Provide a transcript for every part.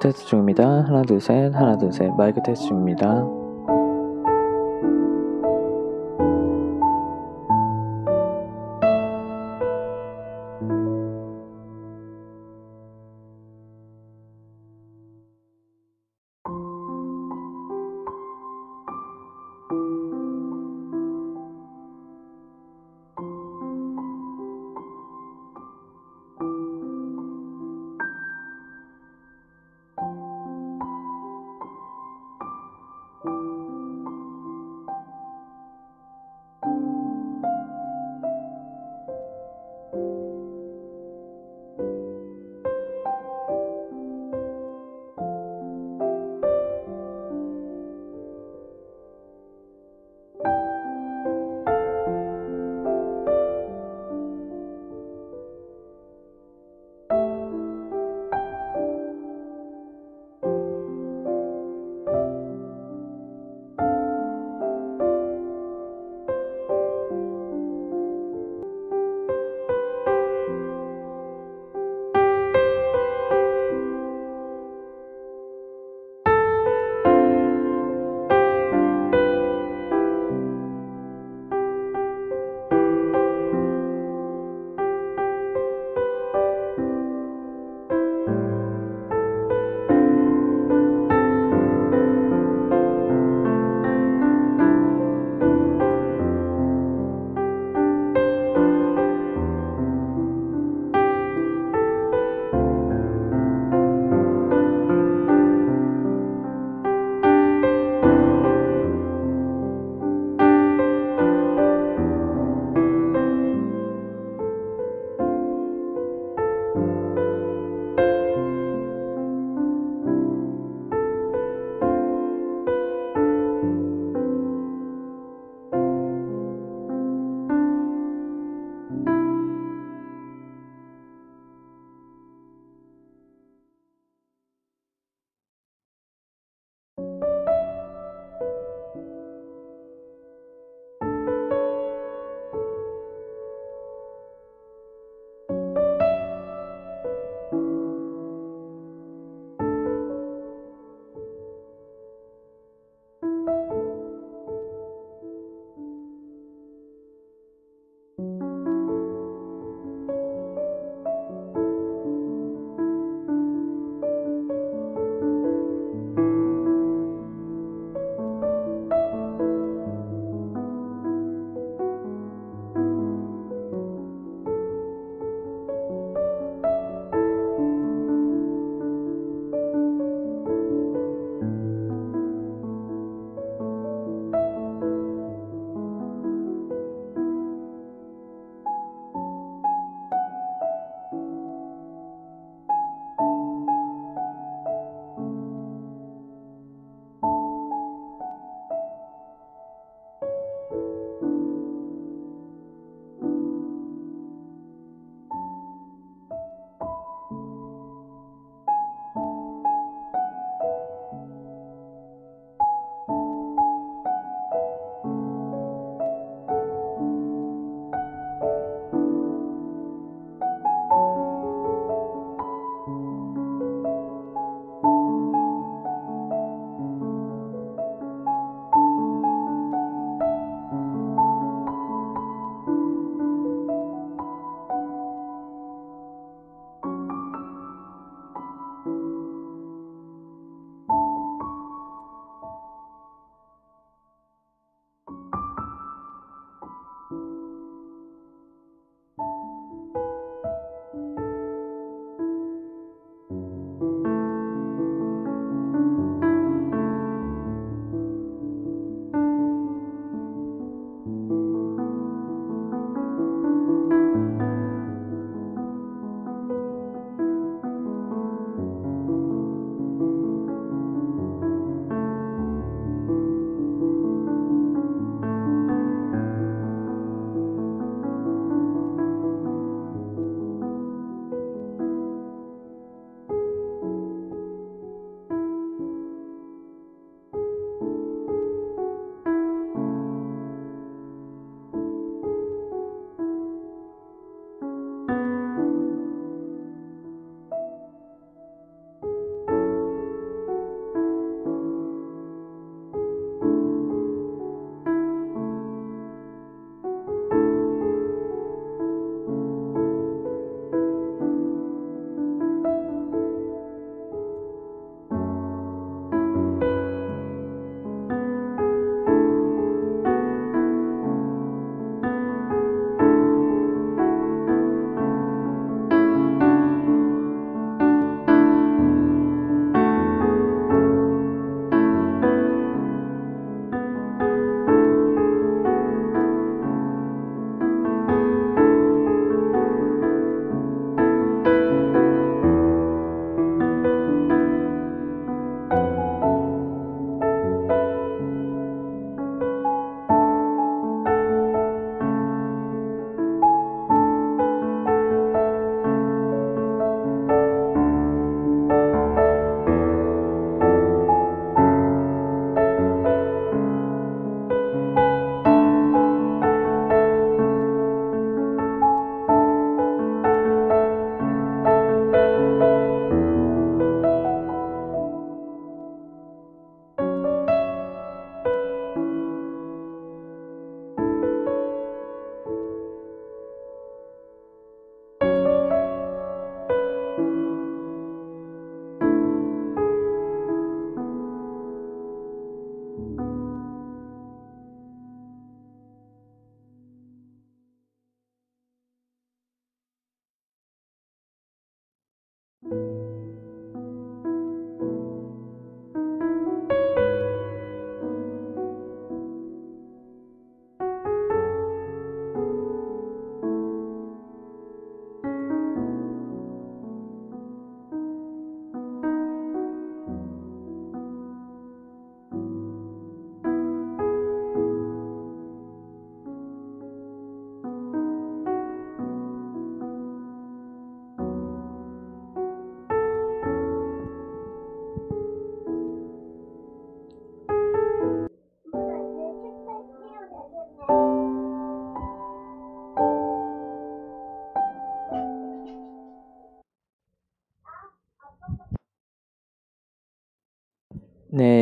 테스트 중입니다. 하나, 둘, 셋. 하나, 둘, 셋. 마이크 테스트 중입니다.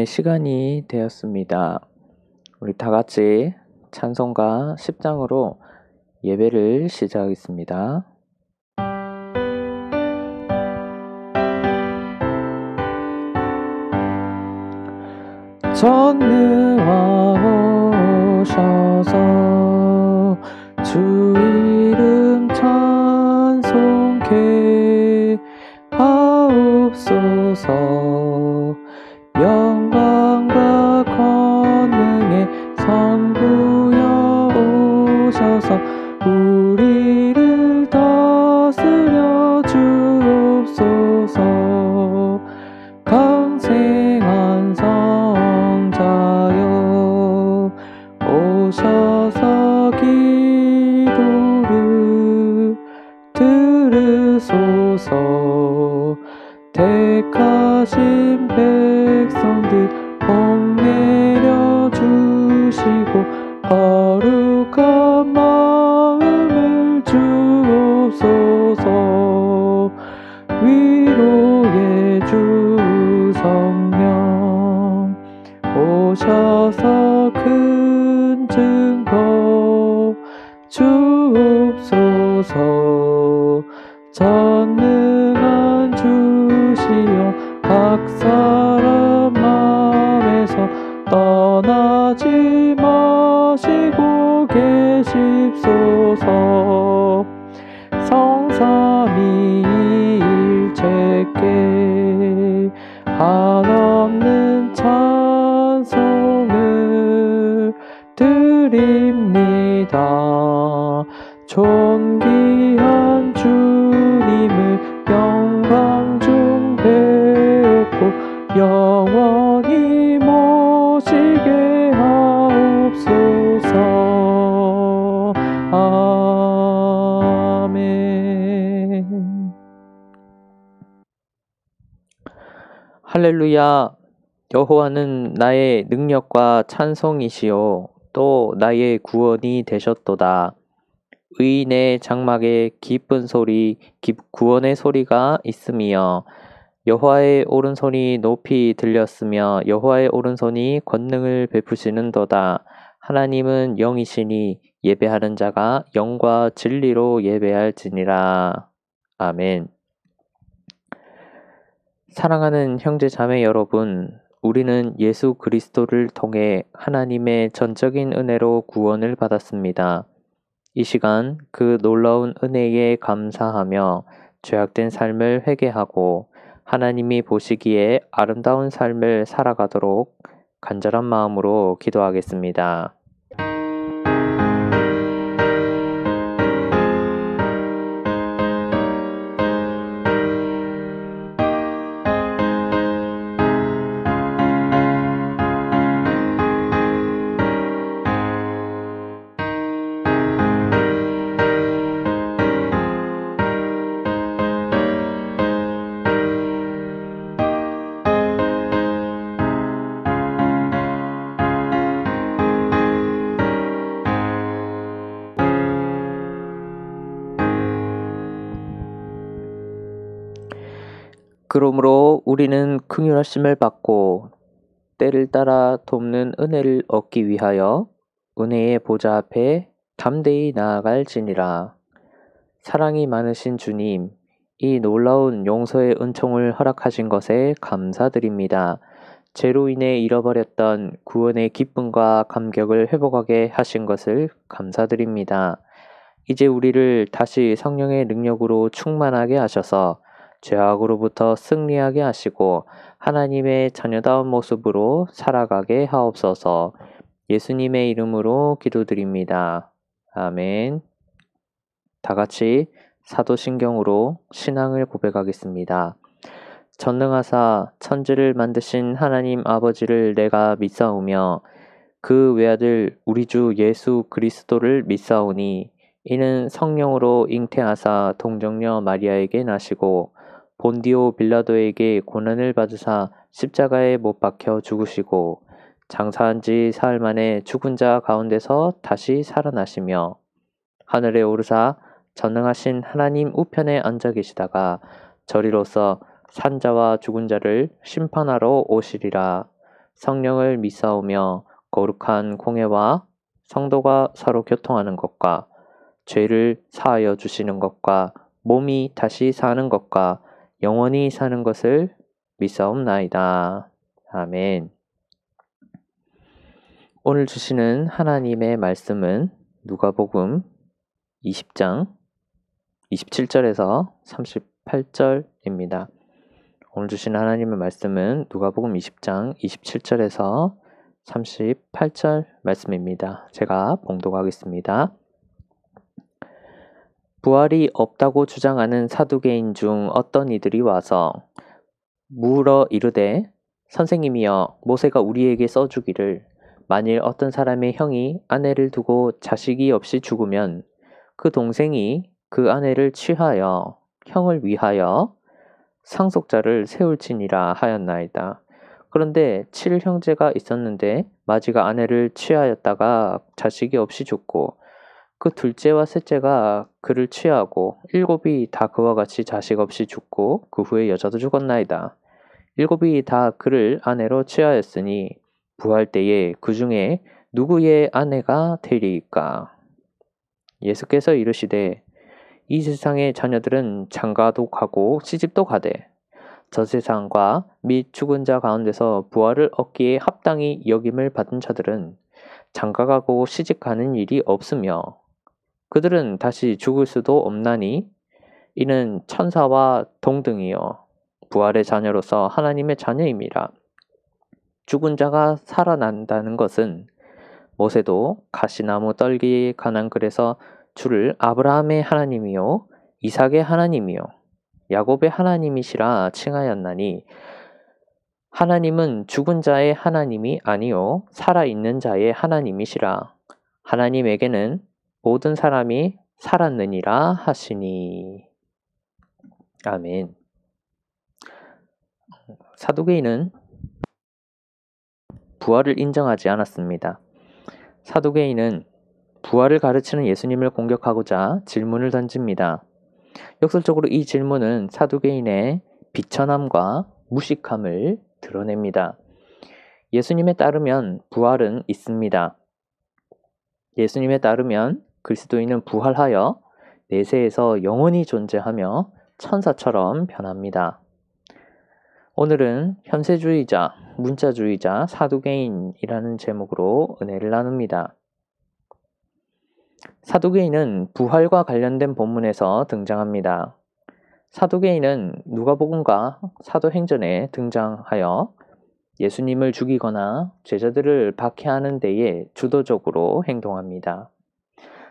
기도의 시간이 되었습니다. 우리 다 같이 찬송가 10장으로 예배를 시작하겠습니다. 전능왕 오셔서 주 이름 찬송케 하옵소서. 영광과 권능의 선구여 오셔서 우리를 다스려 주옵소서. 강생한 성자여 오셔서 기도를 들으소서. 택하신 백성들 복 내려주시고 거룩한 마음을 주옵소서. 위로의 주 성령 오셔서 큰 증거 주옵소서. 전능한 주시여 각 사람 마음에서 떠나지 마시고 계십소서. 성삼위일체께 한없는 찬송을 드립니다. 존귀한 주님을 영광 중 배웠고 영원히 모시게 하옵소서. 아멘. 할렐루야. 여호와는 나의 능력과 찬송이시요 또 나의 구원이 되셨도다. 의인의 장막에 기쁜 소리, 구원의 소리가 있으며 여호와의 오른손이 높이 들렸으며 여호와의 오른손이 권능을 베푸시는도다. 하나님은 영이시니 예배하는 자가 영과 진리로 예배할지니라. 아멘. 사랑하는 형제 자매 여러분, 우리는 예수 그리스도를 통해 하나님의 전적인 은혜로 구원을 받았습니다. 이 시간 그 놀라운 은혜에 감사하며 죄악된 삶을 회개하고 하나님이 보시기에 아름다운 삶을 살아가도록 간절한 마음으로 기도하겠습니다. 그러므로 우리는 긍휼하심을 받고 때를 따라 돕는 은혜를 얻기 위하여 은혜의 보좌 앞에 담대히 나아갈지니라. 사랑이 많으신 주님, 이 놀라운 용서의 은총을 허락하신 것에 감사드립니다. 죄로 인해 잃어버렸던 구원의 기쁨과 감격을 회복하게 하신 것을 감사드립니다. 이제 우리를 다시 성령의 능력으로 충만하게 하셔서 죄악으로부터 승리하게 하시고 하나님의 자녀다운 모습으로 살아가게 하옵소서. 예수님의 이름으로 기도드립니다. 아멘. 다 같이 사도신경으로 신앙을 고백하겠습니다. 전능하사 천지를 만드신 하나님 아버지를 내가 믿사오며 그 외아들 우리 주 예수 그리스도를 믿사오니 이는 성령으로 잉태하사 동정녀 마리아에게 나시고 본디오 빌라도에게 고난을 받으사 십자가에 못 박혀 죽으시고 장사한 지 사흘 만에 죽은 자 가운데서 다시 살아나시며 하늘에 오르사 전능하신 하나님 우편에 앉아 계시다가 저리로서 산자와 죽은 자를 심판하러 오시리라. 성령을 믿사오며 거룩한 공예와 성도가 서로 교통하는 것과 죄를 사하여 주시는 것과 몸이 다시 사는 것과 영원히 사는 것을 믿사옵나이다. 아멘. 오늘 주시는 하나님의 말씀은 누가복음 20장 27절에서 38절입니다. 오늘 주시는 하나님의 말씀은 누가복음 20장 27절에서 38절 말씀입니다. 제가 봉독하겠습니다. 부활이 없다고 주장하는 사두개인 중 어떤 이들이 와서 물어 이르되 선생님이여 모세가 우리에게 써주기를 만일 어떤 사람의 형이 아내를 두고 자식이 없이 죽으면 그 동생이 그 아내를 취하여 형을 위하여 상속자를 세울지니라 하였나이다. 그런데 7형제가 있었는데 마지가 아내를 취하였다가 자식이 없이 죽고 그 둘째와 셋째가 그를 취하고 7이 다 그와 같이 자식 없이 죽고 그 후에 여자도 죽었나이다. 7이 다 그를 아내로 취하였으니 부활 때에 그 중에 누구의 아내가 되리이까? 예수께서 이르시되 이 세상의 자녀들은 장가도 가고 시집도 가되 저 세상과 및 죽은 자 가운데서 부활을 얻기에 합당히 여김을 받은 자들은 장가가고 시집가는 일이 없으며 그들은 다시 죽을 수도 없나니 이는 천사와 동등이요 부활의 자녀로서 하나님의 자녀임이라. 죽은 자가 살아난다는 것은 모세도 가시나무 떨기에 관한 글에서 주를 아브라함의 하나님이요 이삭의 하나님이요 야곱의 하나님이시라 칭하였나니 하나님은 죽은 자의 하나님이 아니요 살아있는 자의 하나님이시라. 하나님에게는 모든 사람이 살았느니라 하시니. 아멘. 사두개인은 부활을 인정하지 않았습니다. 사두개인은 부활을 가르치는 예수님을 공격하고자 질문을 던집니다. 역설적으로 이 질문은 사두개인의 비천함과 무식함을 드러냅니다. 예수님에 따르면 부활은 있습니다. 예수님에 따르면 그리스도인은 부활하여 내세에서 영원히 존재하며 천사처럼 변합니다. 오늘은 현세주의자, 문자주의자, 사두개인이라는 제목으로 은혜를 나눕니다. 사두개인은 부활과 관련된 본문에서 등장합니다. 사두개인은 누가복음과 사도행전에 등장하여 예수님을 죽이거나 제자들을 박해하는 데에 주도적으로 행동합니다.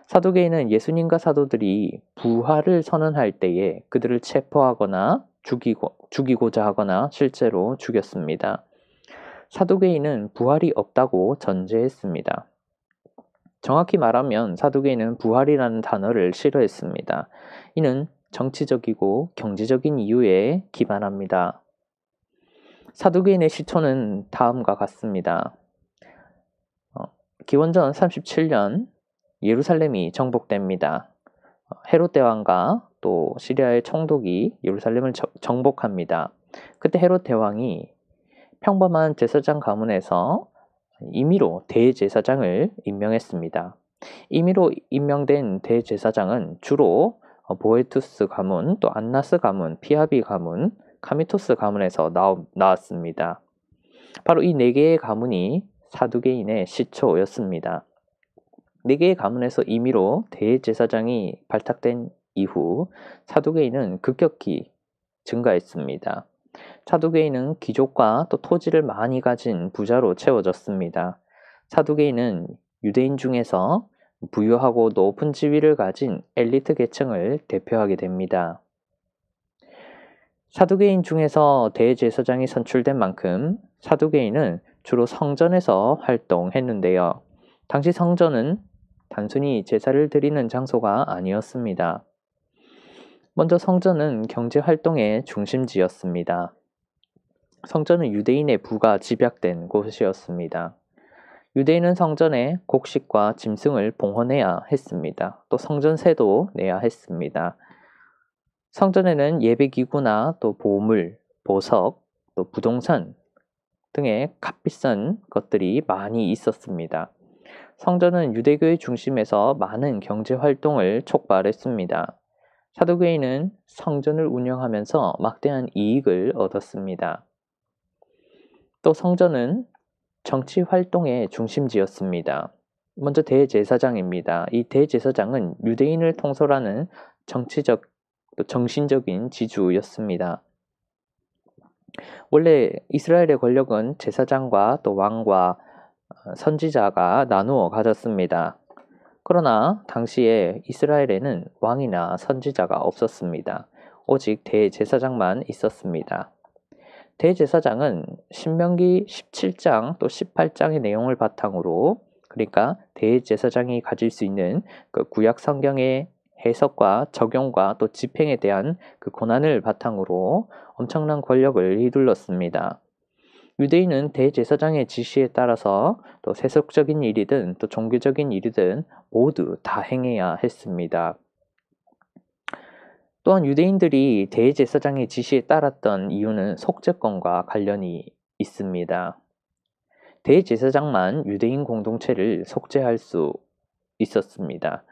사두개인은 예수님과 사도들이 부활을 선언할 때에 그들을 체포하거나 죽이고자 하거나 실제로 죽였습니다. 사두개인은 부활이 없다고 전제했습니다. 정확히 말하면 사두개인은 부활이라는 단어를 싫어했습니다. 이는 정치적이고 경제적인 이유에 기반합니다. 사두개인의 시초는 다음과 같습니다. 기원전 37년 예루살렘이 정복됩니다. 헤롯 대왕과 또 시리아의 총독이 예루살렘을 정복합니다. 그때 헤롯 대왕이 평범한 제사장 가문에서 임의로 대제사장을 임명했습니다. 임의로 임명된 대제사장은 주로 보에투스 가문, 또 안나스 가문, 피아비 가문, 카미토스 가문에서 나왔습니다. 바로 이 4개의 가문이 사두개인의 시초였습니다. 4개의 가문에서 임의로 대제사장이 발탁된 이후 사두개인은 급격히 증가했습니다. 사두개인은 귀족과 또 토지를 많이 가진 부자로 채워졌습니다. 사두개인은 유대인 중에서 부유하고 높은 지위를 가진 엘리트 계층을 대표하게 됩니다. 사두개인 중에서 대제사장이 선출된 만큼 사두개인은 주로 성전에서 활동했는데요. 당시 성전은 단순히 제사를 드리는 장소가 아니었습니다. 먼저 성전은 경제활동의 중심지였습니다. 성전은 유대인의 부가 집약된 곳이었습니다. 유대인은 성전에 곡식과 짐승을 봉헌해야 했습니다. 또 성전세도 내야 했습니다. 성전에는 예배기구나 또 보물, 보석, 또 부동산, 등의 값비싼 것들이 많이 있었습니다. 성전은 유대교의 중심에서 많은 경제 활동을 촉발했습니다. 사두개인은 성전을 운영하면서 막대한 이익을 얻었습니다. 또 성전은 정치 활동의 중심지였습니다. 먼저 대제사장입니다. 이 대제사장은 유대인을 통솔하는 정치적 또 정신적인 지주였습니다. 원래 이스라엘의 권력은 제사장과 또 왕과 선지자가 나누어 가졌습니다. 그러나 당시에 이스라엘에는 왕이나 선지자가 없었습니다. 오직 대제사장만 있었습니다. 대제사장은 신명기 17장 또 18장의 내용을 바탕으로, 그러니까 대제사장이 가질 수 있는 그 구약 성경의 해석과 적용과 또 집행에 대한 그 권한을 바탕으로 엄청난 권력을 휘둘렀습니다. 유대인은 대제사장의 지시에 따라서 또 세속적인 일이든 또 종교적인 일이든 모두 다 행해야 했습니다. 또한 유대인들이 대제사장의 지시에 따랐던 이유는 속죄권과 관련이 있습니다. 대제사장만 유대인 공동체를 속죄할 수 있었습니다.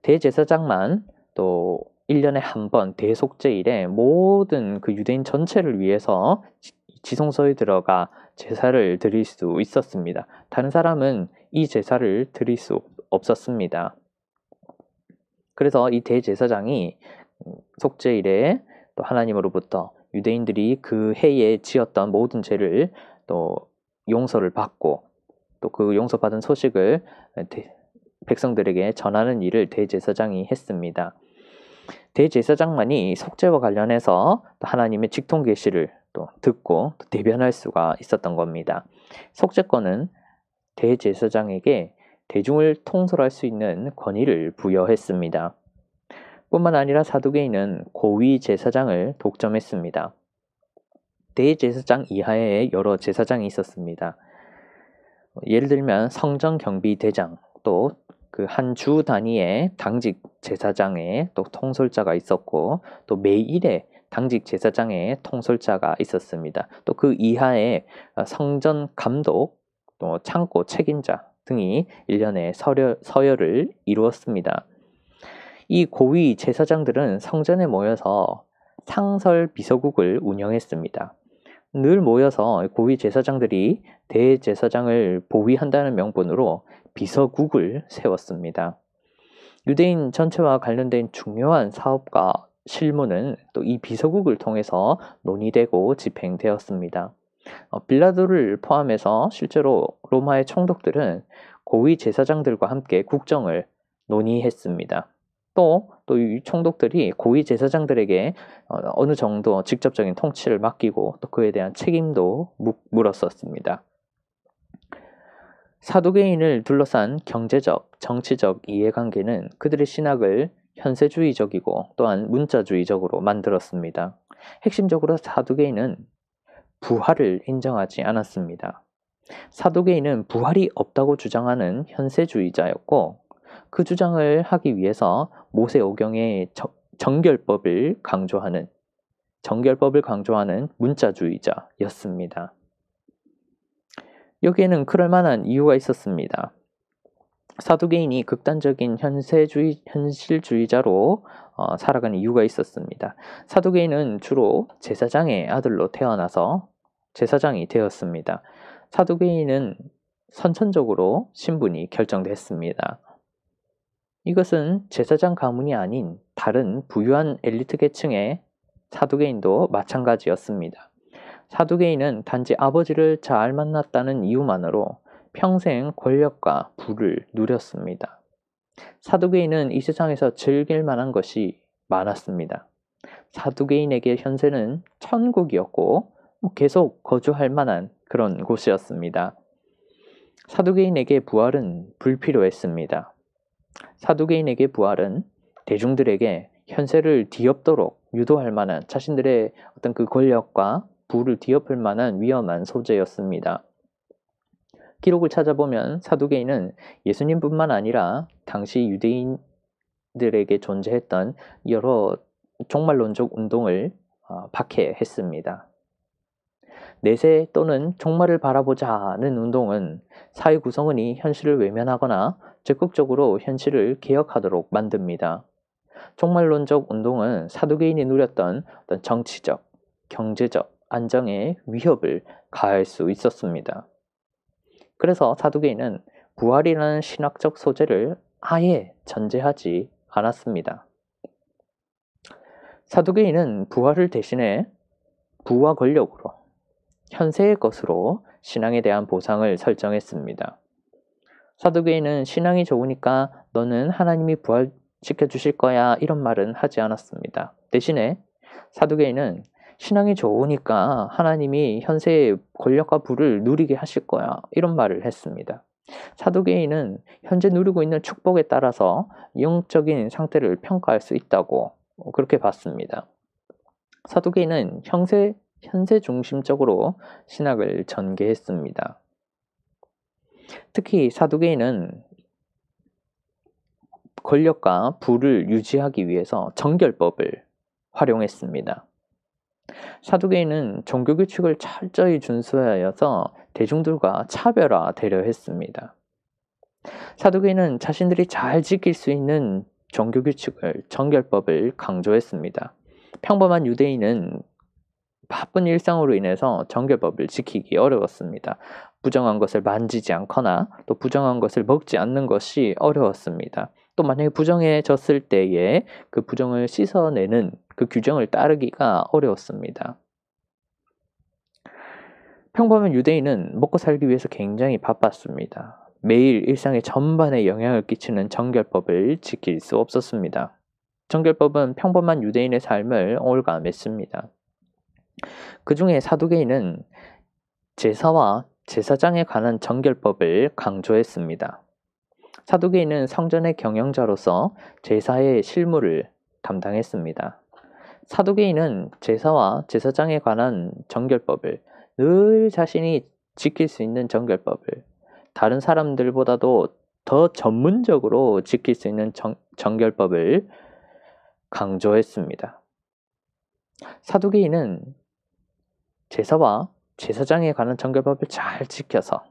대제사장만 또 1년에 한 번 대속죄일에 모든 그 유대인 전체를 위해서 지성소에 들어가 제사를 드릴 수 있었습니다. 다른 사람은 이 제사를 드릴 수 없었습니다. 그래서 이 대제사장이 속죄일에 또 하나님으로부터 유대인들이 그 해에 지었던 모든 죄를 또 용서를 받고 또 그 용서받은 소식을 백성들에게 전하는 일을 대제사장이 했습니다. 대제사장만이 속죄와 관련해서 하나님의 직통 계시를 또 듣고 또 대변할 수가 있었던 겁니다. 속죄권은 대제사장에게 대중을 통솔할 수 있는 권위를 부여했습니다. 뿐만 아니라 사두개인은 고위 제사장을 독점했습니다. 대제사장 이하에 여러 제사장이 있었습니다. 예를 들면 성전경비대장, 또 그 한 주 단위의 당직 제사장의 또 통솔자가 있었고, 또 매일의 당직 제사장의 통솔자가 있었습니다. 또 그 이하에 성전 감독, 또 창고 책임자 등이 1년에 서열을 이루었습니다. 이 고위 제사장들은 성전에 모여서 상설 비서국을 운영했습니다. 늘 모여서 고위 제사장들이 대제사장을 보위한다는 명분으로 비서국을 세웠습니다. 유대인 전체와 관련된 중요한 사업과 실무는 또 이 비서국을 통해서 논의되고 집행되었습니다. 빌라도를 포함해서 실제로 로마의 총독들은 고위 제사장들과 함께 국정을 논의했습니다. 또 이 총독들이 고위 제사장들에게 어느 정도 직접적인 통치를 맡기고 또 그에 대한 책임도 물었었습니다. 사두개인을 둘러싼 경제적, 정치적 이해관계는 그들의 신학을 현세주의적이고 또한 문자주의적으로 만들었습니다. 핵심적으로 사두개인은 부활을 인정하지 않았습니다. 사두개인은 부활이 없다고 주장하는 현세주의자였고, 그 주장을 하기 위해서 모세오경의 정결법을 강조하는 문자주의자였습니다. 여기에는 그럴 만한 이유가 있었습니다. 사두개인이 극단적인 현실주의자로 살아가는 이유가 있었습니다. 사두개인은 주로 제사장의 아들로 태어나서 제사장이 되었습니다. 사두개인은 선천적으로 신분이 결정됐습니다. 이것은 제사장 가문이 아닌 다른 부유한 엘리트 계층의 사두개인도 마찬가지였습니다. 사두개인은 단지 아버지를 잘 만났다는 이유만으로 평생 권력과 부를 누렸습니다. 사두개인은 이 세상에서 즐길 만한 것이 많았습니다. 사두개인에게 현세는 천국이었고 계속 거주할 만한 그런 곳이었습니다. 사두개인에게 부활은 불필요했습니다. 사두개인에게 부활은 대중들에게 현세를 뒤엎도록 유도할 만한 자신들의 어떤 그 권력과 부를 뒤엎을 만한 위험한 소재였습니다. 기록을 찾아보면 사두개인은 예수님뿐만 아니라 당시 유대인들에게 존재했던 여러 종말론적 운동을 박해했습니다. 내세 또는 종말을 바라보자는 운동은 사회 구성원이 현실을 외면하거나 적극적으로 현실을 개혁하도록 만듭니다. 종말론적 운동은 사두개인이 누렸던 어떤 정치적, 경제적 안정에 위협을 가할 수 있었습니다. 그래서 사두개인은 부활이라는 신학적 소재를 아예 전제하지 않았습니다. 사두개인은 부활을 대신해 부와 권력으로 현세의 것으로 신앙에 대한 보상을 설정했습니다. 사두개인은 신앙이 좋으니까 너는 하나님이 부활시켜 주실 거야 이런 말은 하지 않았습니다. 대신에 사두개인은 신앙이 좋으니까 하나님이 현세의 권력과 부를 누리게 하실 거야 이런 말을 했습니다. 사두개인은 현재 누리고 있는 축복에 따라서 영적인 상태를 평가할 수 있다고 그렇게 봤습니다. 사두개인은 현세 중심적으로 신학을 전개했습니다. 특히 사두개인은 권력과 부를 유지하기 위해서 정결법을 활용했습니다. 사두개인은 종교규칙을 철저히 준수하여서 대중들과 차별화되려 했습니다. 사두개인은 자신들이 잘 지킬 수 있는 종교규칙을 정결법을 강조했습니다. 평범한 유대인은 바쁜 일상으로 인해서 정결법을 지키기 어려웠습니다. 부정한 것을 만지지 않거나 또 부정한 것을 먹지 않는 것이 어려웠습니다. 또 만약에 부정해졌을 때에 그 부정을 씻어내는 그 규정을 따르기가 어려웠습니다. 평범한 유대인은 먹고 살기 위해서 굉장히 바빴습니다. 매일 일상의 전반에 영향을 끼치는 정결법을 지킬 수 없었습니다. 정결법은 평범한 유대인의 삶을 올가맸습니다. 그 중에 사두개인은 제사와 제사장에 관한 정결법을 강조했습니다. 사두개인은 성전의 경영자로서 제사의 실무를 담당했습니다. 사두개인은 제사와 제사장에 관한 정결법을 늘 자신이 지킬 수 있는 정결법을 다른 사람들보다도 더 전문적으로 지킬 수 있는 정결법을 강조했습니다. 사두개인은 제사와 제사장에 관한 정결법을 잘 지켜서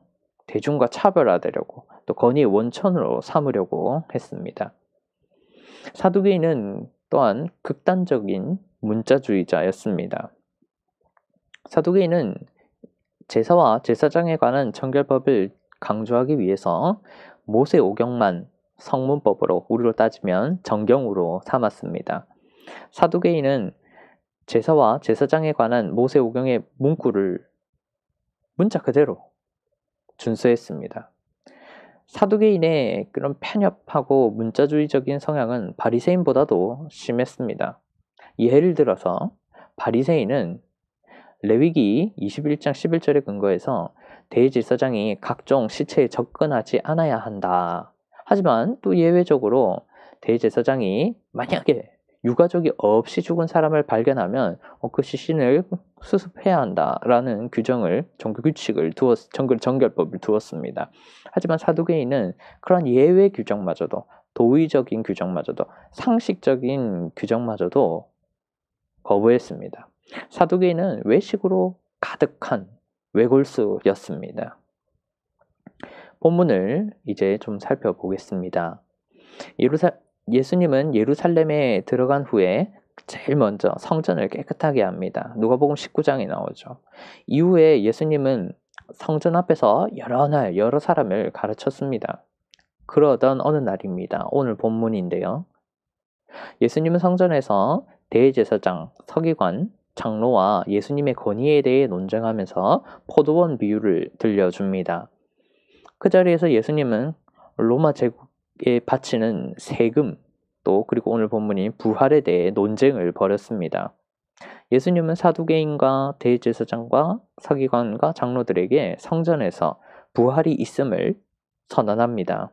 대중과 차별화되려고 또 권위의 원천으로 삼으려고 했습니다. 사두개인은 또한 극단적인 문자주의자였습니다. 사두개인은 제사와 제사장에 관한 정결법을 강조하기 위해서 모세오경만 성문법으로 우리로 따지면 정경으로 삼았습니다. 사두개인은 제사와 제사장에 관한 모세오경의 문구를 문자 그대로 준수했습니다. 사두개인의 그런 편협하고 문자주의적인 성향은 바리새인보다도 심했습니다. 예를 들어서 바리새인은 레위기 21장 11절에 근거해서 대제사장이 각종 시체에 접근하지 않아야 한다. 하지만 또 예외적으로 대제사장이 만약에 유가족이 없이 죽은 사람을 발견하면 그 시신을 수습해야 한다라는 규정을 종교규칙을 정결법을 두었습니다. 하지만 사두개인은 그런 예외 규정마저도 도의적인 규정마저도 상식적인 규정마저도 거부했습니다. 사두개인은 외식으로 가득한 외골수였습니다. 본문을 이제 좀 살펴보겠습니다. 예수님은 예루살렘에 들어간 후에 제일 먼저 성전을 깨끗하게 합니다. 누가복음 19장에 나오죠. 이후에 예수님은 성전 앞에서 여러 사람을 가르쳤습니다. 그러던 어느 날입니다. 오늘 본문인데요. 예수님은 성전에서 대제사장, 서기관, 장로와 예수님의 권위에 대해 논쟁하면서 포도원 비유를 들려줍니다. 그 자리에서 예수님은 로마 제국에 바치는 세금 또 그리고 오늘 본문인 부활에 대해 논쟁을 벌였습니다. 예수님은 사두개인과 대제사장과 서기관과 장로들에게 성전에서 부활이 있음을 선언합니다.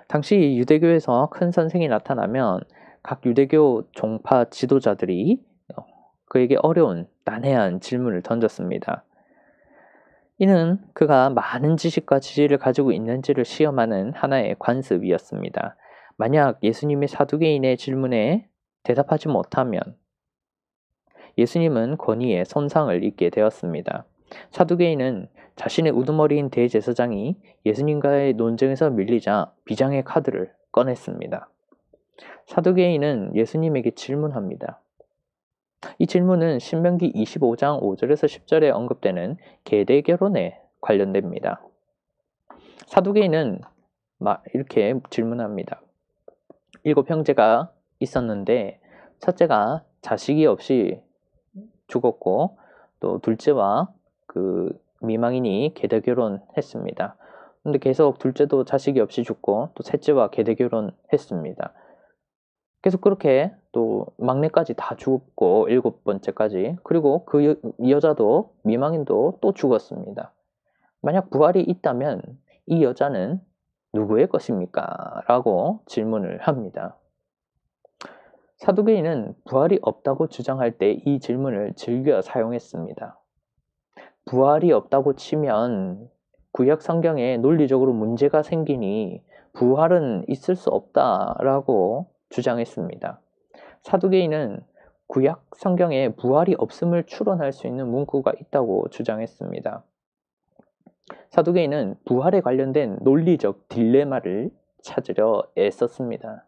당시 유대교에서 큰 선생이 나타나면 각 유대교 종파 지도자들이 그에게 어려운 난해한 질문을 던졌습니다. 이는 그가 많은 지식과 지혜를 가지고 있는지를 시험하는 하나의 관습이었습니다. 만약 예수님의 사두개인의 질문에 대답하지 못하면 예수님은 권위에 손상을 입게 되었습니다. 사두개인은 자신의 우두머리인 대제사장이 예수님과의 논쟁에서 밀리자 비장의 카드를 꺼냈습니다. 사두개인은 예수님에게 질문합니다. 이 질문은 신명기 25장 5절에서 10절에 언급되는 계대결혼에 관련됩니다. 사두개인은 이렇게 질문합니다. 7형제가 있었는데 첫째가 자식이 없이 죽었고 또 둘째와 그 미망인이 계대결혼했습니다. 근데 계속 둘째도 자식이 없이 죽고 또 셋째와 계대결혼했습니다. 계속 그렇게 또 막내까지 다 죽었고 7번째까지 그리고 그 여자도 미망인도 또 죽었습니다. 만약 부활이 있다면 이 여자는 누구의 것입니까? 라고 질문을 합니다. 사두개인은 부활이 없다고 주장할 때 이 질문을 즐겨 사용했습니다. 부활이 없다고 치면 구약 성경에 논리적으로 문제가 생기니 부활은 있을 수 없다라고 주장했습니다. 사두개인은 구약 성경에 부활이 없음을 추론할 수 있는 문구가 있다고 주장했습니다. 사두개인은 부활에 관련된 논리적 딜레마를 찾으려 애썼습니다.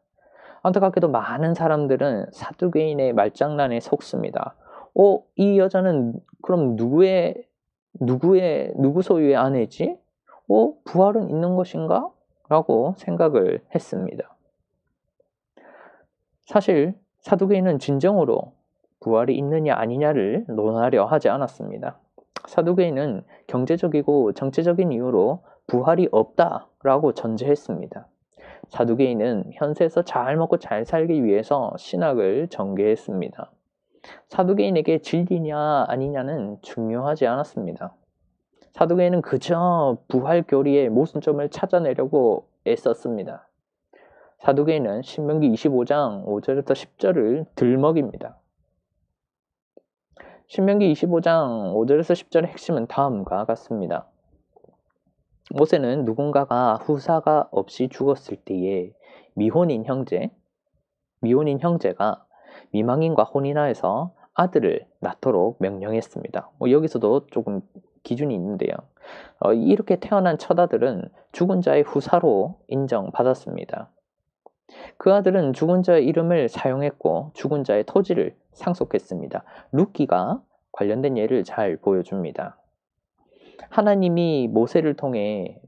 안타깝게도 많은 사람들은 사두개인의 말장난에 속습니다. 이 여자는 그럼 누구 소유의 아내지? 부활은 있는 것인가? 라고 생각을 했습니다. 사실 사두개인은 진정으로 부활이 있느냐 아니냐를 논하려 하지 않았습니다. 사두개인은 경제적이고 정치적인 이유로 부활이 없다라고 전제했습니다. 사두개인은 현세에서 잘 먹고 잘 살기 위해서 신학을 전개했습니다. 사두개인에게 진리냐 아니냐는 중요하지 않았습니다. 사두개인은 그저 부활 교리의 모순점을 찾아내려고 애썼습니다. 사두개인은 신명기 25장 5절에서 10절을 들먹입니다. 신명기 25장 5절에서 10절의 핵심은 다음과 같습니다. 모세는 누군가가 후사가 없이 죽었을 때에 미혼인 형제가 미망인과 혼인하여서 아들을 낳도록 명령했습니다. 여기서도 조금 기준이 있는데요. 이렇게 태어난 첫 아들은 죽은 자의 후사로 인정받았습니다. 그 아들은 죽은 자의 이름을 사용했고 죽은 자의 토지를 상속했습니다. 룻기가 관련된 예를 잘 보여줍니다. 하나님이 모세를 통해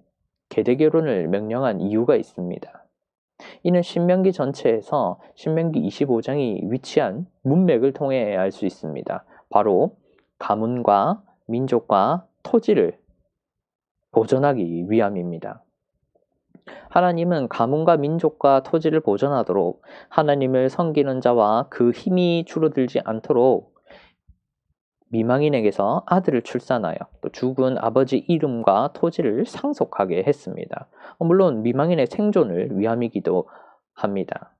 계대결혼을 명령한 이유가 있습니다. 이는 신명기 전체에서 신명기 25장이 위치한 문맥을 통해 알 수 있습니다. 바로 가문과 민족과 토지를 보존하기 위함입니다. 하나님은 가문과 민족과 토지를 보존하도록 하나님을 섬기는 자와 그 힘이 줄어들지 않도록 미망인에게서 아들을 출산하여 또 죽은 아버지 이름과 토지를 상속하게 했습니다. 물론 미망인의 생존을 위함이기도 합니다.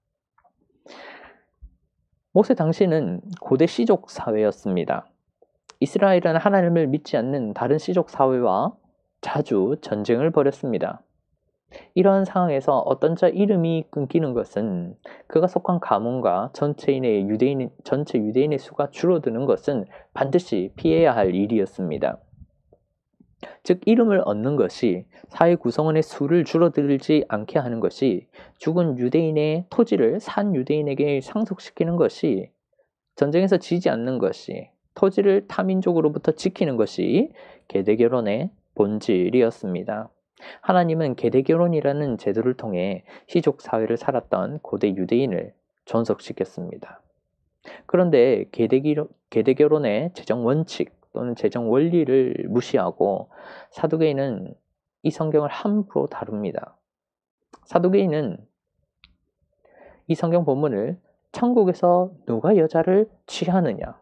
모세 당시는 고대 시족 사회였습니다. 이스라엘은 하나님을 믿지 않는 다른 시족 사회와 자주 전쟁을 벌였습니다. 이러한 상황에서 어떤 자 이름이 끊기는 것은 그가 속한 가문과 전체 유대인의 수가 줄어드는 것은 반드시 피해야 할 일이었습니다. 즉 이름을 얻는 것이 사회 구성원의 수를 줄어들지 않게 하는 것이 죽은 유대인의 토지를 산 유대인에게 상속시키는 것이 전쟁에서 지지 않는 것이 토지를 타민족으로부터 지키는 것이 계대결혼의 본질이었습니다. 하나님은 계대결혼이라는 제도를 통해 시족 사회를 살았던 고대 유대인을 존속시켰습니다. 그런데 계대결혼의 재정 원칙 또는 재정 원리를 무시하고 사두개인은 이 성경을 함부로 다룹니다. 사두개인은 이 성경 본문을 천국에서 누가 여자를 취하느냐,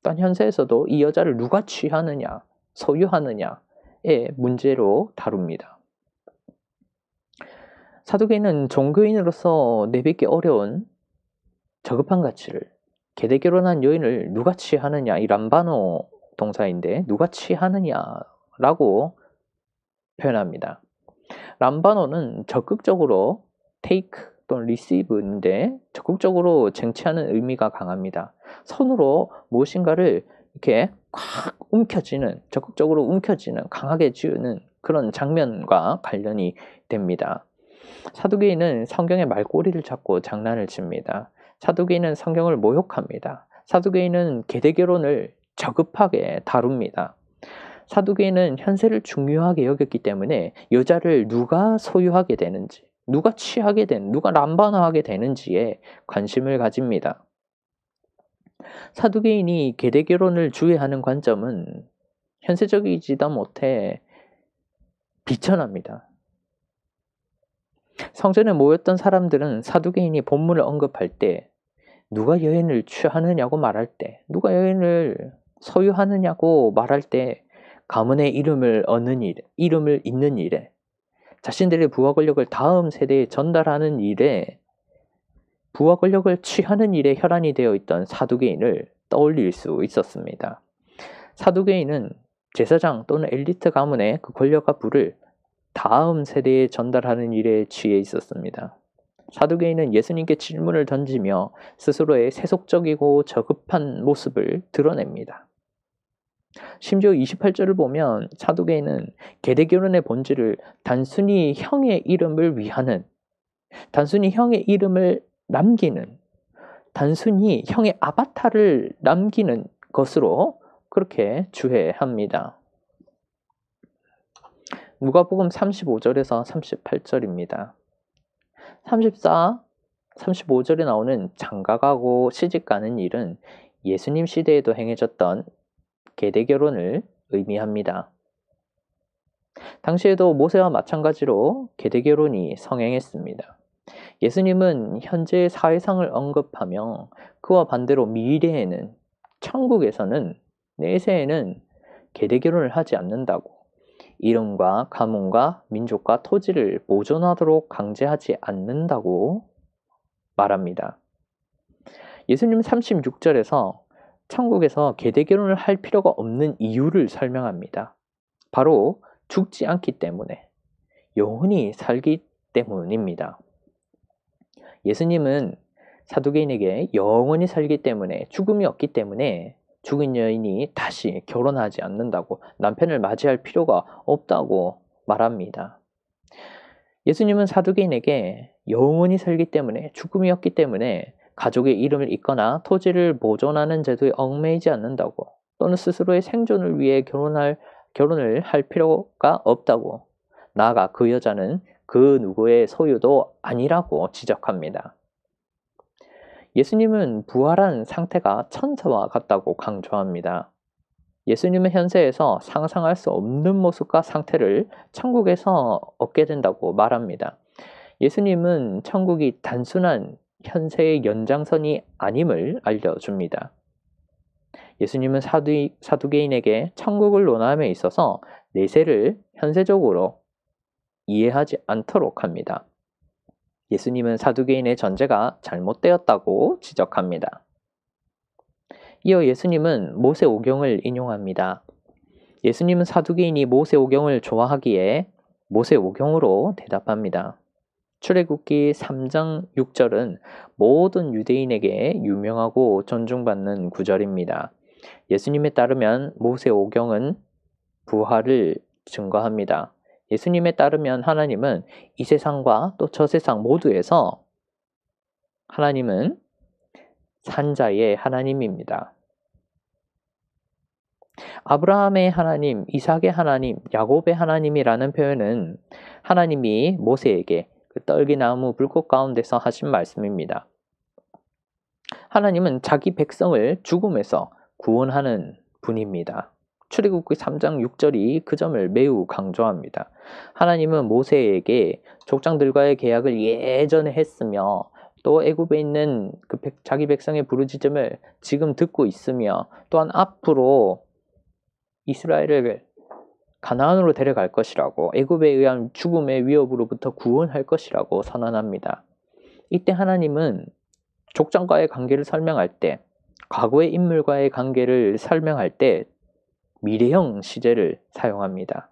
또한 현세에서도 이 여자를 누가 취하느냐, 소유하느냐의 문제로 다룹니다. 사두개인은 종교인으로서 내뱉기 어려운 저급한 가치를 계대결혼한 여인을 누가 취하느냐, 이 람바노 동사인데 누가 취하느냐라고 표현합니다. 람바노는 적극적으로 take 또는 receive인데 적극적으로 쟁취하는 의미가 강합니다. 손으로 무엇인가를 이렇게 꽉 움켜쥐는, 적극적으로 움켜쥐는, 강하게 쥐는 그런 장면과 관련이 됩니다. 사두개인은 성경의 말꼬리를 잡고 장난을 칩니다. 사두개인은 성경을 모욕합니다. 사두개인은 계대결혼을 저급하게 다룹니다. 사두개인은 현세를 중요하게 여겼기 때문에 여자를 누가 소유하게 되는지, 누가 취하게 되는, 누가 람바나하게 되는지에 관심을 가집니다. 사두개인이 계대결혼을 주의하는 관점은 현세적이지도 못해 비천합니다. 성전에 모였던 사람들은 사두개인이 본문을 언급할 때, 누가 여인을 취하느냐고 말할 때, 누가 여인을 소유하느냐고 말할 때 가문의 이름을 얻는 일, 이름을 잇는 일에, 자신들의 부와 권력을 다음 세대에 전달하는 일에, 부와 권력을 취하는 일에 혈안이 되어 있던 사두개인을 떠올릴 수 있었습니다. 사두개인은 제사장 또는 엘리트 가문의 그 권력과 부를 다음 세대에 전달하는 일에 취해 있었습니다. 사두개인은 예수님께 질문을 던지며 스스로의 세속적이고 저급한 모습을 드러냅니다. 심지어 28절을 보면 사두개인은 계대결혼의 본질을 단순히 형의 이름을 위하는, 단순히 형의 이름을 남기는, 단순히 형의 아바타를 남기는 것으로 그렇게 주해합니다. 누가복음 35절에서 38절입니다. 34, 35절에 나오는 장가가고 시집가는 일은 예수님 시대에도 행해졌던 계대결혼을 의미합니다. 당시에도 모세와 마찬가지로 계대결혼이 성행했습니다. 예수님은 현재의 사회상을 언급하며 그와 반대로 미래에는, 천국에서는, 내세에는 계대결혼을 하지 않는다고, 이름과 가문과 민족과 토지를 보존하도록 강제하지 않는다고 말합니다. 예수님 36절에서 천국에서 계대결혼을 할 필요가 없는 이유를 설명합니다. 바로 죽지 않기 때문에, 영원히 살기 때문입니다. 예수님은 사두개인에게 영원히 살기 때문에, 죽음이 없기 때문에 죽은 여인이 다시 결혼하지 않는다고, 남편을 맞이할 필요가 없다고 말합니다. 예수님은 사두개인에게 영원히 살기 때문에, 죽음이 없기 때문에 가족의 이름을 잇거나 토지를 보존하는 제도에 얽매이지 않는다고, 또는 스스로의 생존을 위해 결혼을 할 필요가 없다고, 나아가 그 여자는 그 누구의 소유도 아니라고 지적합니다. 예수님은 부활한 상태가 천사와 같다고 강조합니다. 예수님은 현세에서 상상할 수 없는 모습과 상태를 천국에서 얻게 된다고 말합니다. 예수님은 천국이 단순한 현세의 연장선이 아님을 알려줍니다. 예수님은 사두개인에게 천국을 논함에 있어서 내세를 현세적으로 이해하지 않도록 합니다. 예수님은 사두개인의 전제가 잘못되었다고 지적합니다. 이어 예수님은 모세오경을 인용합니다. 예수님은 사두개인이 모세오경을 좋아하기에 모세오경으로 대답합니다. 출애굽기 3장 6절은 모든 유대인에게 유명하고 존중받는 구절입니다. 예수님에 따르면 모세오경은 부활을 증거합니다. 예수님에 따르면 하나님은 이 세상과 또 저 세상 모두에서 하나님은 산자의 하나님입니다. 아브라함의 하나님, 이삭의 하나님, 야곱의 하나님이라는 표현은 하나님이 모세에게 그 떨기나무 불꽃 가운데서 하신 말씀입니다. 하나님은 자기 백성을 죽음에서 구원하는 분입니다. 출애굽기 3장 6절이 그 점을 매우 강조합니다. 하나님은 모세에게 족장들과의 계약을 예전에 했으며, 또 애굽에 있는 자기 백성의 부르짖음을 지금 듣고 있으며, 또한 앞으로 이스라엘을 가나안으로 데려갈 것이라고, 애굽에 의한 죽음의 위협으로부터 구원할 것이라고 선언합니다. 이때 하나님은 족장과의 관계를 설명할 때, 과거의 인물과의 관계를 설명할 때 미래형 시제를 사용합니다.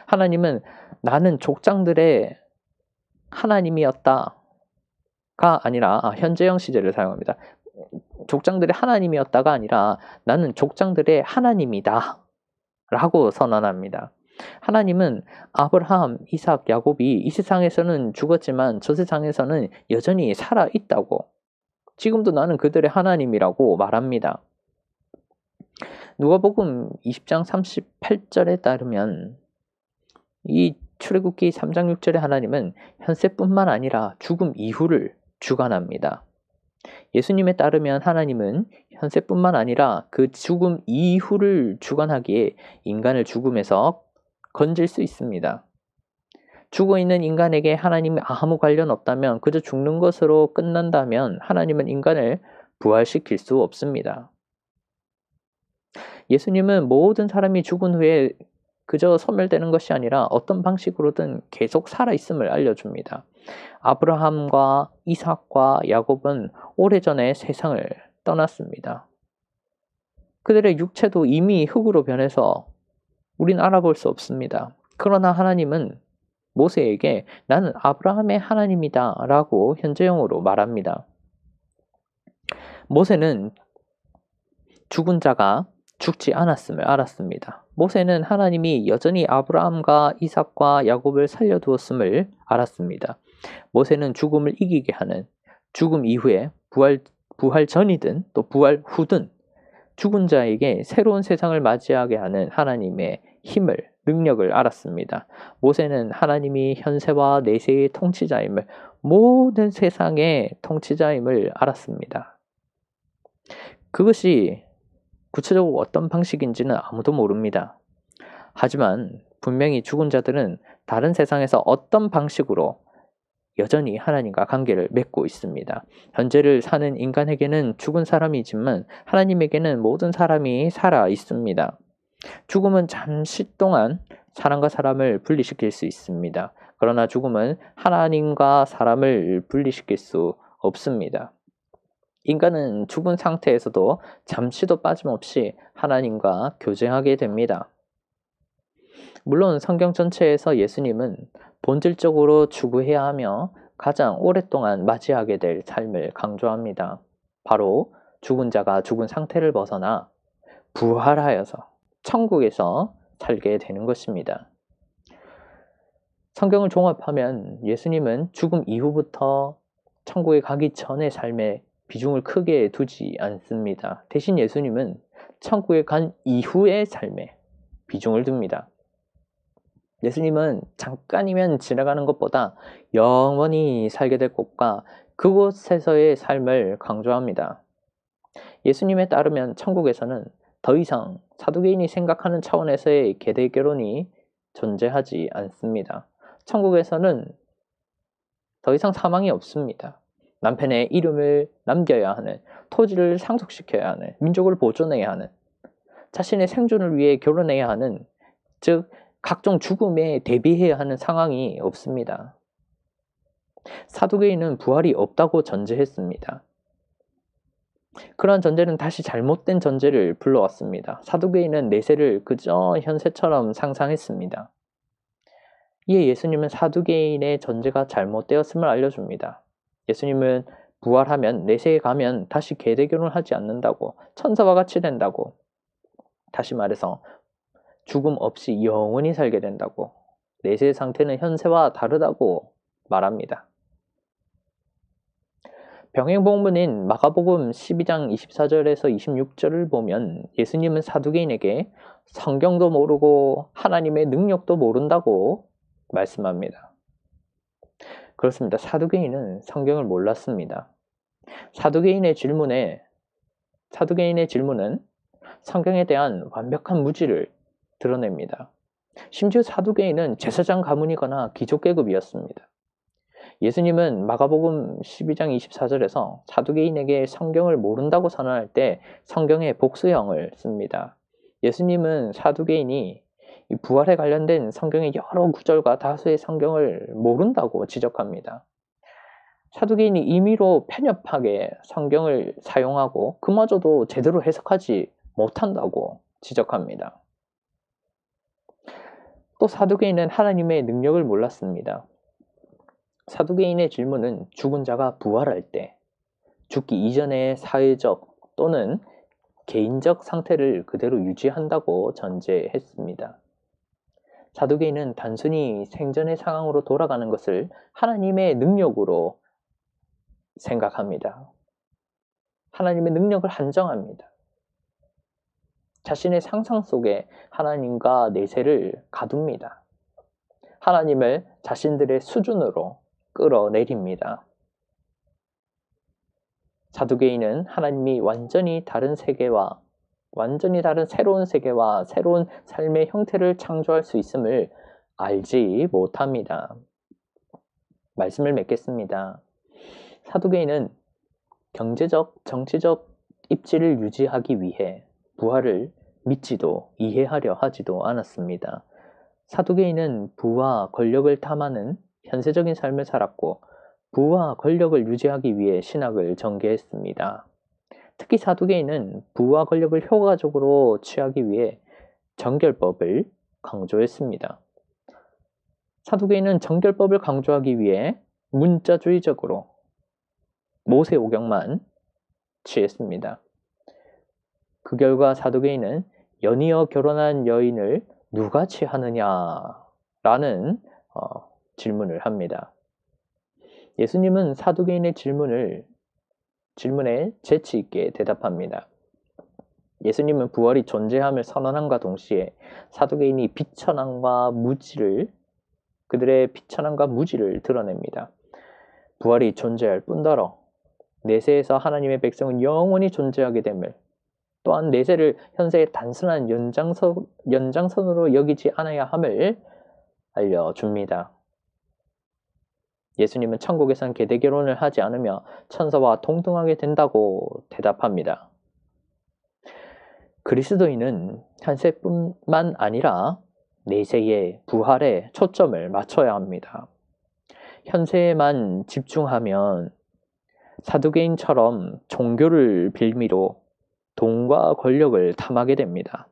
하나님은 나는 족장들의 하나님이었다, 아니라 현재형 시제를 사용합니다. 족장들의 하나님이었다가 아니라 나는 족장들의 하나님이다 라고 선언합니다. 하나님은 아브라함, 이삭, 야곱이 이 세상에서는 죽었지만 저 세상에서는 여전히 살아있다고, 지금도 나는 그들의 하나님이라고 말합니다. 누가복음 20장 38절에 따르면 이 출애굽기 3장 6절에 하나님은 현세뿐만 아니라 죽음 이후를 주관합니다. 예수님에 따르면 하나님은 현세뿐만 아니라 그 죽음 이후를 주관하기에 인간을 죽음에서 건질 수 있습니다. 죽어있는 인간에게 하나님이 아무 관련 없다면, 그저 죽는 것으로 끝난다면 하나님은 인간을 부활시킬 수 없습니다. 예수님은 모든 사람이 죽은 후에 그저 소멸되는 것이 아니라 어떤 방식으로든 계속 살아있음을 알려줍니다. 아브라함과 이삭과 야곱은 오래전에 세상을 떠났습니다. 그들의 육체도 이미 흙으로 변해서 우린 알아볼 수 없습니다. 그러나 하나님은 모세에게 나는 아브라함의 하나님이다 라고 현재형으로 말합니다. 모세는 죽은 자가 죽지 않았음을 알았습니다. 모세는 하나님이 여전히 아브라함과 이삭과 야곱을 살려두었음을 알았습니다. 모세는 죽음을 이기게 하는, 죽음 이후에 부활 전이든 또 부활 후든 죽은 자에게 새로운 세상을 맞이하게 하는 하나님의 힘을, 능력을 알았습니다. 모세는 하나님이 현세와 내세의 통치자임을, 모든 세상의 통치자임을 알았습니다. 그것이 구체적으로 어떤 방식인지는 아무도 모릅니다. 하지만 분명히 죽은 자들은 다른 세상에서 어떤 방식으로 여전히 하나님과 관계를 맺고 있습니다. 현재를 사는 인간에게는 죽은 사람이지만 하나님에게는 모든 사람이 살아 있습니다. 죽음은 잠시 동안 사람과 사람을 분리시킬 수 있습니다. 그러나 죽음은 하나님과 사람을 분리시킬 수 없습니다. 인간은 죽은 상태에서도 잠시도 빠짐없이 하나님과 교제하게 됩니다. 물론 성경 전체에서 예수님은 본질적으로 추구해야 하며 가장 오랫동안 맞이하게 될 삶을 강조합니다. 바로 죽은 자가 죽은 상태를 벗어나 부활하여서 천국에서 살게 되는 것입니다. 성경을 종합하면 예수님은 죽음 이후부터 천국에 가기 전의 삶에 비중을 크게 두지 않습니다. 대신 예수님은 천국에 간 이후의 삶에 비중을 둡니다. 예수님은 잠깐이면 지나가는 것보다 영원히 살게 될 곳과 그곳에서의 삶을 강조합니다. 예수님에 따르면 천국에서는 더 이상 사두개인이 생각하는 차원에서의 계대결혼이 존재하지 않습니다. 천국에서는 더 이상 사망이 없습니다. 남편의 이름을 남겨야 하는, 토지를 상속시켜야 하는, 민족을 보존해야 하는, 자신의 생존을 위해 결혼해야 하는, 즉 각종 죽음에 대비해야 하는 상황이 없습니다. 사두개인은 부활이 없다고 전제했습니다. 그러한 전제는 다시 잘못된 전제를 불러왔습니다. 사두개인은 내세를 그저 현세처럼 상상했습니다. 이에 예수님은 사두개인의 전제가 잘못되었음을 알려줍니다. 예수님은 부활하면, 내세에 가면 다시 계대결혼을 하지 않는다고, 천사와 같이 된다고, 다시 말해서 죽음 없이 영원히 살게 된다고, 내세의 상태는 현세와 다르다고 말합니다. 병행복문인 마가복음 12장 24절에서 26절을 보면 예수님은 사두개인에게 성경도 모르고 하나님의 능력도 모른다고 말씀합니다. 그렇습니다. 사두개인은 성경을 몰랐습니다. 사두개인의 질문은 성경에 대한 완벽한 무지를 드러냅니다. 심지어 사두개인은 제사장 가문이거나 귀족계급이었습니다. 예수님은 마가복음 12장 24절에서 사두개인에게 성경을 모른다고 선언할 때 성경의 복수형을 씁니다. 예수님은 사두개인이 부활에 관련된 성경의 여러 구절과 다수의 성경을 모른다고 지적합니다. 사두개인이 임의로 편협하게 성경을 사용하고 그마저도 제대로 해석하지 못한다고 지적합니다. 또 사두개인은 하나님의 능력을 몰랐습니다. 사두개인의 질문은 죽은 자가 부활할 때 죽기 이전의 사회적 또는 개인적 상태를 그대로 유지한다고 전제했습니다. 사두개인은 단순히 생전의 상황으로 돌아가는 것을 하나님의 능력으로 생각합니다. 하나님의 능력을 한정합니다. 자신의 상상 속에 하나님과 내세를 가둡니다. 하나님을 자신들의 수준으로 끌어내립니다. 사두개인은 하나님이 완전히 다른 세계와 완전히 다른 새로운 세계와 새로운 삶의 형태를 창조할 수 있음을 알지 못합니다. 말씀을 맺겠습니다. 사두개인은 경제적, 정치적 입지를 유지하기 위해 부활을 믿지도 이해하려 하지도 않았습니다. 사두개인은 부와 권력을 탐하는 현세적인 삶을 살았고 부와 권력을 유지하기 위해 신학을 전개했습니다. 특히 사두개인은 부와 권력을 효과적으로 취하기 위해 정결법을 강조했습니다. 사두개인은 정결법을 강조하기 위해 문자주의적으로 모세오경만 취했습니다. 그 결과 사두개인은 연이어 결혼한 여인을 누가 취하느냐라는 질문을 합니다. 예수님은 사두개인의 질문에 재치 있게 대답합니다. 예수님은 부활이 존재함을 선언함과 동시에 사두개인이 그들의 비천함과 무지를 드러냅니다. 부활이 존재할 뿐더러 내세에서 하나님의 백성은 영원히 존재하게 됨을, 또한 내세를 현세의 단순한 연장선으로 여기지 않아야 함을 알려줍니다. 예수님은 천국에선 계대 결혼을 하지 않으며 천사와 동등하게 된다고 대답합니다. 그리스도인은 현세뿐만 아니라 내세의 부활에 초점을 맞춰야 합니다. 현세에만 집중하면 사두개인처럼 종교를 빌미로 돈과 권력을 탐하게 됩니다.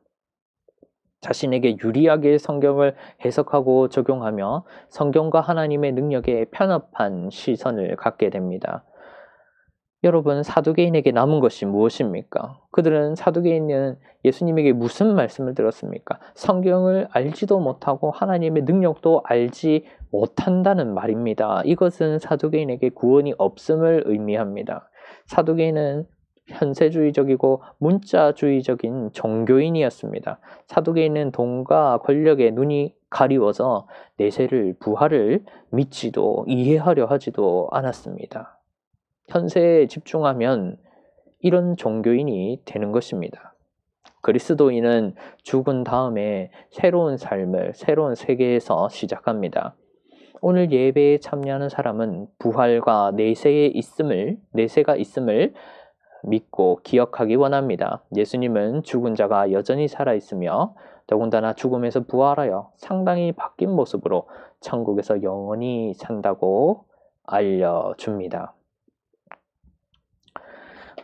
자신에게 유리하게 성경을 해석하고 적용하며 성경과 하나님의 능력에 편협한 시선을 갖게 됩니다. 여러분, 사두개인에게 남은 것이 무엇입니까? 사두개인은 예수님에게 무슨 말씀을 들었습니까? 성경을 알지도 못하고 하나님의 능력도 알지 못한다는 말입니다. 이것은 사두개인에게 구원이 없음을 의미합니다. 사두개인은 현세주의적이고 문자주의적인 종교인이었습니다. 사두개인은 돈과 권력에 눈이 가리워서 내세를 부활을 믿지도 이해하려 하지도 않았습니다. 현세에 집중하면 이런 종교인이 되는 것입니다. 그리스도인은 죽은 다음에 새로운 삶을 새로운 세계에서 시작합니다. 오늘 예배에 참여하는 사람은 부활과 내세가 있음을 믿고 기억하기 원합니다. 예수님은 죽은 자가 여전히 살아있으며 더군다나 죽음에서 부활하여 상당히 바뀐 모습으로 천국에서 영원히 산다고 알려줍니다.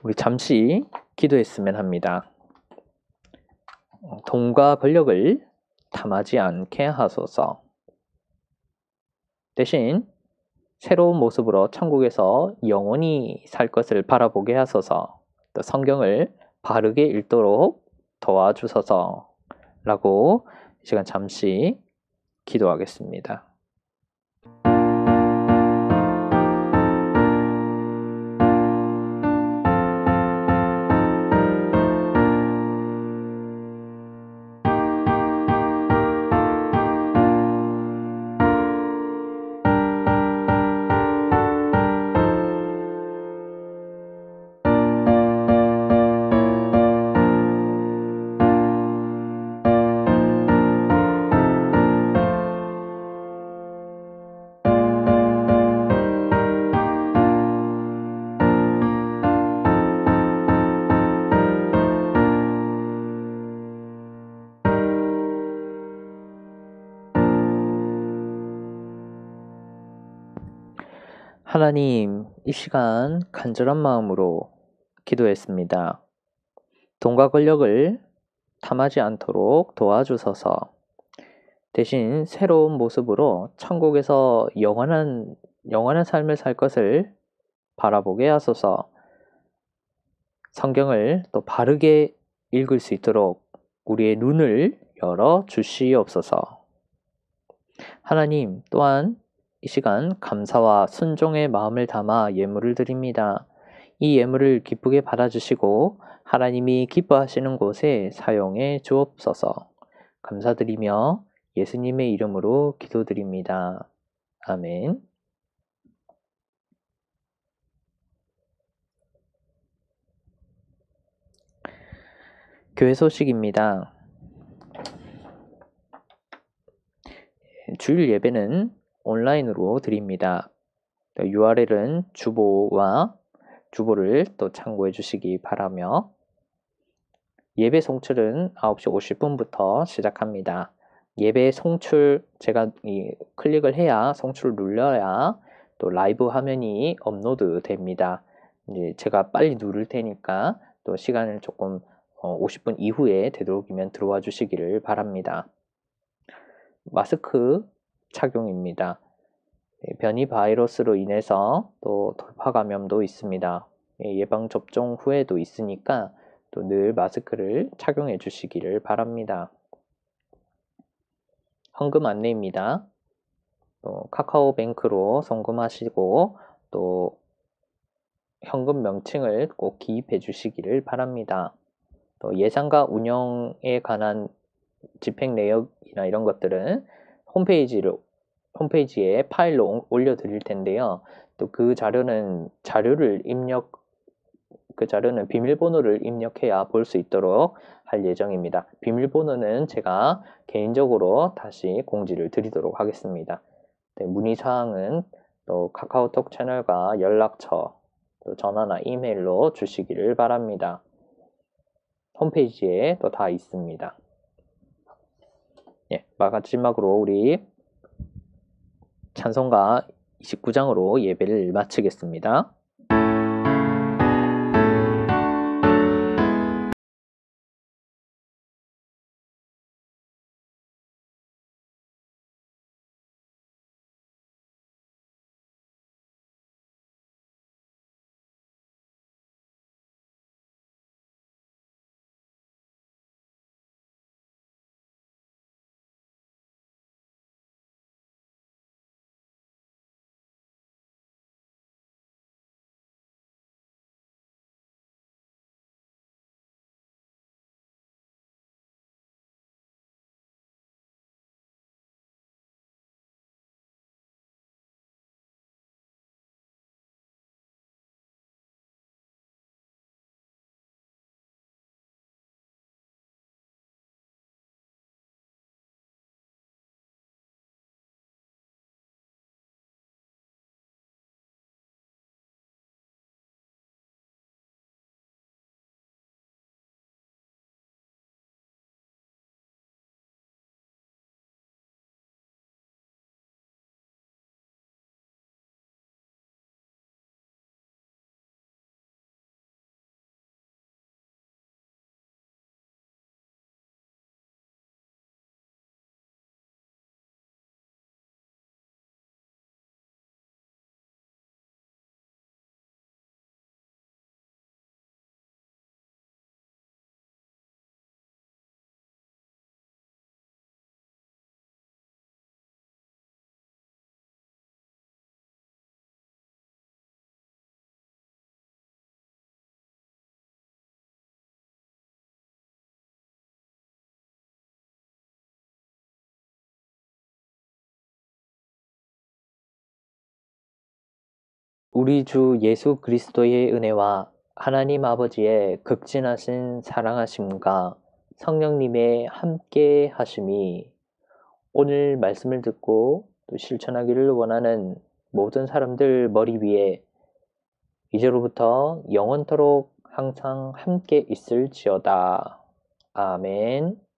우리 잠시 기도했으면 합니다. 돈과 권력을 탐하지 않게 하소서. 대신 새로운 모습으로 천국에서 영원히 살 것을 바라보게 하소서. 또 성경을 바르게 읽도록 도와주소서. 라고 이 시간 잠시 기도하겠습니다. 하나님, 이 시간 간절한 마음으로 기도했습니다. 돈과 권력을 탐하지 않도록 도와주소서. 대신 새로운 모습으로 천국에서 영원한 영원한 삶을 살 것을 바라보게 하소서. 성경을 또 바르게 읽을 수 있도록 우리의 눈을 열어 주시옵소서. 하나님, 또한 이 시간 감사와 순종의 마음을 담아 예물을 드립니다. 이 예물을 기쁘게 받아주시고 하나님이 기뻐하시는 곳에 사용해 주옵소서. 감사드리며 예수님의 이름으로 기도드립니다. 아멘. 교회 소식입니다. 주일 예배는 온라인으로 드립니다. URL은 주보를 또 참고해 주시기 바라며, 예배 송출은 9시 50분부터 시작합니다. 예배 송출, 제가 클릭을 해야 송출을 눌러야 또 라이브 화면이 업로드 됩니다. 이제 제가 빨리 누를 테니까 또 시간을 조금 50분 이후에 되도록이면 들어와 주시기를 바랍니다. 마스크 착용입니다. 변이 바이러스로 인해서 또 돌파 감염도 있습니다. 예방 접종 후에도 있으니까 또 늘 마스크를 착용해 주시기를 바랍니다. 헌금 안내입니다. 카카오뱅크로 송금하시고 또 현금 명칭을 꼭 기입해 주시기를 바랍니다. 또 예산과 운영에 관한 집행 내역이나 이런 것들은 홈페이지에 파일로 올려드릴 텐데요. 또 그 자료는 비밀번호를 입력해야 볼 수 있도록 할 예정입니다. 비밀번호는 제가 개인적으로 다시 공지를 드리도록 하겠습니다. 네, 문의사항은 또 카카오톡 채널과 연락처, 또 전화나 이메일로 주시기를 바랍니다. 홈페이지에 또 다 있습니다. 예, 마지막으로 우리 찬송가 29장으로 예배를 마치겠습니다. 우리 주 예수 그리스도의 은혜와 하나님 아버지의 극진하신 사랑하심과 성령님의 함께 하심이 오늘 말씀을 듣고 또 실천하기를 원하는 모든 사람들 머리 위에 이제로부터 영원토록 항상 함께 있을지어다. 아멘.